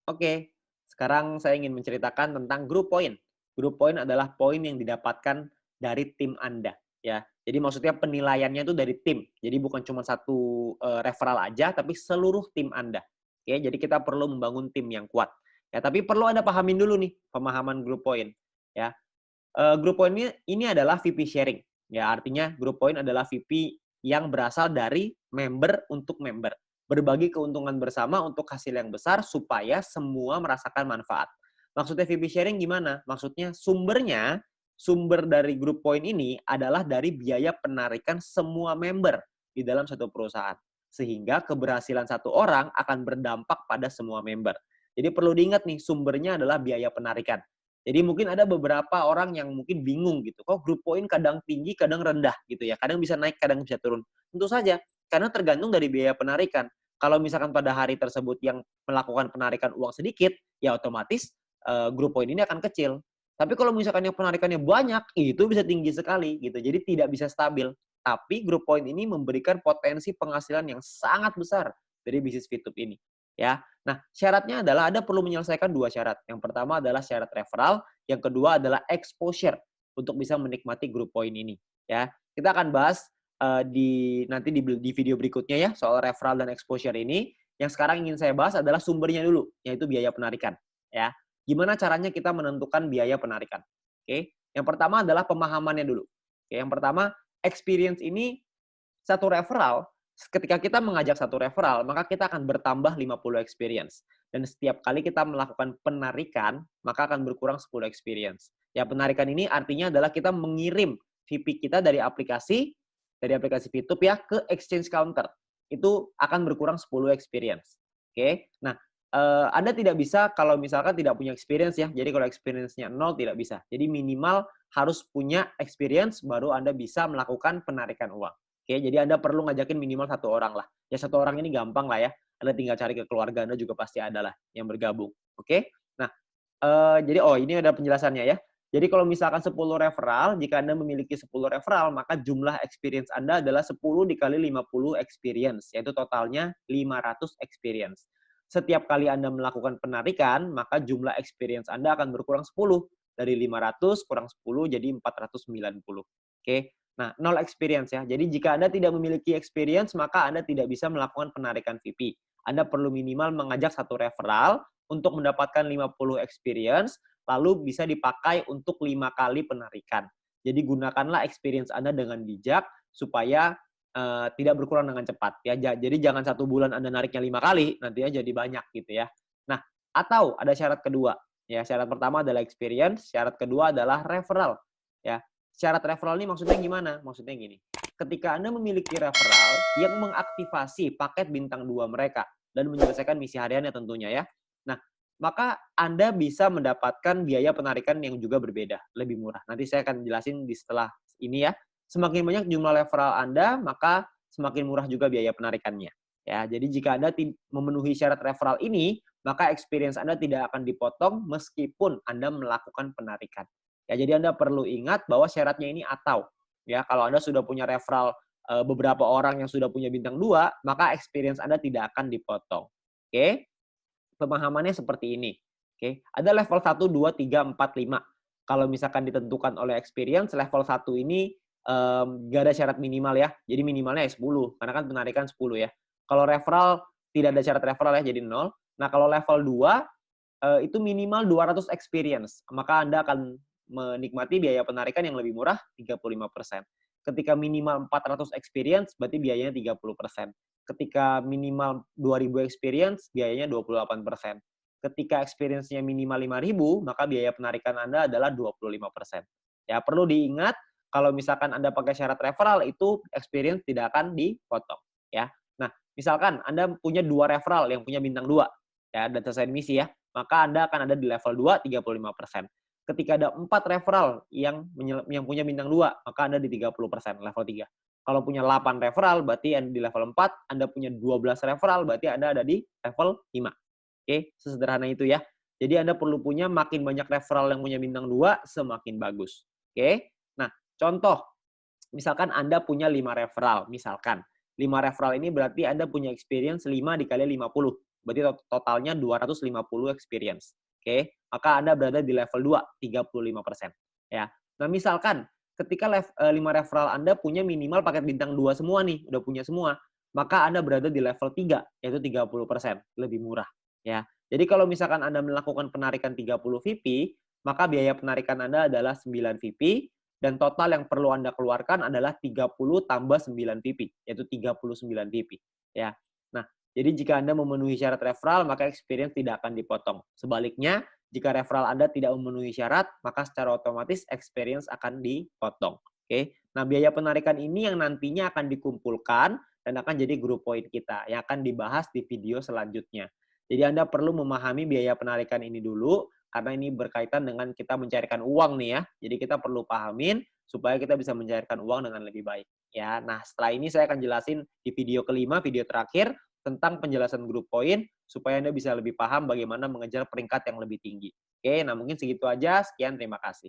Oke, sekarang saya ingin menceritakan tentang group point. Group point adalah poin yang didapatkan dari tim Anda, ya. Jadi maksudnya penilaiannya itu dari tim. Jadi bukan cuma satu referral aja, tapi seluruh tim Anda. Oke, jadi kita perlu membangun tim yang kuat. Ya, tapi perlu Anda pahamin dulu nih pemahaman group point, ya. Group point ini adalah VP sharing. Ya, artinya group point adalah VP yang berasal dari member untuk member. Berbagi keuntungan bersama untuk hasil yang besar supaya semua merasakan manfaat. Maksudnya VP sharing gimana? Maksudnya sumber dari group point ini adalah dari biaya penarikan semua member di dalam satu perusahaan. Sehingga keberhasilan satu orang akan berdampak pada semua member. Jadi perlu diingat nih, sumbernya adalah biaya penarikan. Jadi mungkin ada beberapa orang yang mungkin bingung gitu, kok group point kadang tinggi, kadang rendah gitu ya, kadang bisa naik, kadang bisa turun. Tentu saja, karena tergantung dari biaya penarikan. Kalau misalkan pada hari tersebut yang melakukan penarikan uang sedikit, ya otomatis group point ini akan kecil. Tapi kalau misalkan yang penarikannya banyak, itu bisa tinggi sekali gitu. Jadi tidak bisa stabil. Tapi group point ini memberikan potensi penghasilan yang sangat besar dari bisnis Fitup ini. Ya, nah, syaratnya adalah Anda perlu menyelesaikan dua syarat. Yang pertama adalah syarat referral, yang kedua adalah exposure untuk bisa menikmati group point ini. Ya, kita akan bahas nanti di video berikutnya ya soal referral dan exposure ini. Yang sekarang ingin saya bahas adalah sumbernya dulu, yaitu biaya penarikan. Ya, gimana caranya kita menentukan biaya penarikan? Oke, yang pertama adalah pemahamannya dulu. Oke, yang pertama experience ini satu referral, ketika kita mengajak satu referral, maka kita akan bertambah 50 experience. Dan setiap kali kita melakukan penarikan, maka akan berkurang 10 experience. Ya, penarikan ini artinya adalah kita mengirim VP kita dari aplikasi Fitup ya, ke exchange counter. Itu akan berkurang 10 experience. Oke. Nah, Anda tidak bisa kalau misalkan tidak punya experience ya. Jadi kalau experience-nya 0 tidak bisa. Jadi minimal harus punya experience baru Anda bisa melakukan penarikan uang. Oke, jadi Anda perlu ngajakin minimal satu orang lah. Ya satu orang ini gampang lah ya. Anda tinggal cari ke keluarga Anda juga pasti ada lah yang bergabung. Oke. Nah, jadi ini ada penjelasannya ya. Jadi kalau misalkan 10 referral, jika Anda memiliki 10 referral, maka jumlah experience Anda adalah 10 dikali 50 experience, yaitu totalnya 500 experience. Setiap kali Anda melakukan penarikan, maka jumlah experience Anda akan berkurang 10. Dari 500 kurang 10 jadi 490. Oke. Nah, nol experience ya. Jadi jika Anda tidak memiliki experience, maka Anda tidak bisa melakukan penarikan VP. Anda perlu minimal mengajak satu referral untuk mendapatkan 50 experience, lalu bisa dipakai untuk 5 kali penarikan. Jadi gunakanlah experience Anda dengan bijak supaya tidak berkurang dengan cepat ya. Jadi jangan satu bulan Anda nariknya 5 kali, nantinya jadi banyak gitu ya. Nah, atau ada syarat kedua. Ya, syarat pertama adalah experience, syarat kedua adalah referral. Ya, syarat referral ini maksudnya gimana? Maksudnya gini, ketika Anda memiliki referral yang mengaktifasi paket bintang 2 mereka dan menyelesaikan misi hariannya tentunya ya. Nah, maka Anda bisa mendapatkan biaya penarikan yang juga berbeda, lebih murah. Nanti saya akan jelasin di setelah ini ya. Semakin banyak jumlah referral Anda, maka semakin murah juga biaya penarikannya. Ya, jadi jika Anda memenuhi syarat referral ini, maka experience Anda tidak akan dipotong meskipun Anda melakukan penarikan. Ya, jadi Anda perlu ingat bahwa syaratnya ini atau. Ya, kalau Anda sudah punya referral beberapa orang yang sudah punya bintang 2, maka experience Anda tidak akan dipotong. Oke? Pemahamannya seperti ini. Oke, ada level 1, 2, 3, 4, 5. Kalau misalkan ditentukan oleh experience, level 1 ini nggak ada syarat minimal ya. Jadi minimalnya 10, karena kan penarikan 10 ya. Kalau referral, tidak ada syarat referral ya, jadi 0. Nah, kalau level 2, itu minimal 200 experience. Maka Anda akan menikmati biaya penarikan yang lebih murah 35%. Ketika minimal 400 experience, berarti biayanya 30%. Ketika minimal 2.000 experience, biayanya 28%. Ketika experience-nya minimal 5.000, maka biaya penarikan Anda adalah 25%. Ya, perlu diingat kalau misalkan Anda pakai syarat referral itu experience tidak akan dipotong, ya. Nah, misalkan Anda punya 2 referral yang punya bintang 2 ya dan selesai misi ya, maka Anda akan ada di level 2 35%. Ketika ada 4 referral yang punya bintang 2, maka Anda di 30%, level 3. Kalau punya 8 referral, berarti Anda di level 4, Anda punya 12 referral, berarti Anda ada di level 5. Oke, sesederhana itu ya. Jadi Anda perlu punya makin banyak referral yang punya bintang 2, semakin bagus. Oke. Nah, contoh, misalkan Anda punya 5 referral, misalkan. 5 referral ini berarti Anda punya experience 5 dikali 50. berarti totalnya 250 experience. Oke, maka Anda berada di level 2, 35%. Ya. Nah, misalkan ketika 5 referral Anda punya minimal paket bintang 2 semua nih, udah punya semua, maka Anda berada di level 3, yaitu 30%, lebih murah. Ya. Jadi kalau misalkan Anda melakukan penarikan 30 VP, maka biaya penarikan Anda adalah 9 VP, dan total yang perlu Anda keluarkan adalah 30 tambah 9 VP, yaitu 39 VP. Ya. Nah, jadi jika Anda memenuhi syarat referral, maka experience tidak akan dipotong. Sebaliknya, jika referral Anda tidak memenuhi syarat, maka secara otomatis experience akan dipotong. Oke. Nah, biaya penarikan ini yang nantinya akan dikumpulkan dan akan jadi grup poin kita yang akan dibahas di video selanjutnya. Jadi Anda perlu memahami biaya penarikan ini dulu karena ini berkaitan dengan kita mencairkan uang nih ya. Jadi kita perlu pahamin supaya kita bisa mencairkan uang dengan lebih baik. Ya, nah setelah ini saya akan jelasin di video kelima, video terakhir tentang penjelasan grup poin supaya Anda bisa lebih paham bagaimana mengejar peringkat yang lebih tinggi. Oke, nah mungkin segitu aja. Sekian, terima kasih.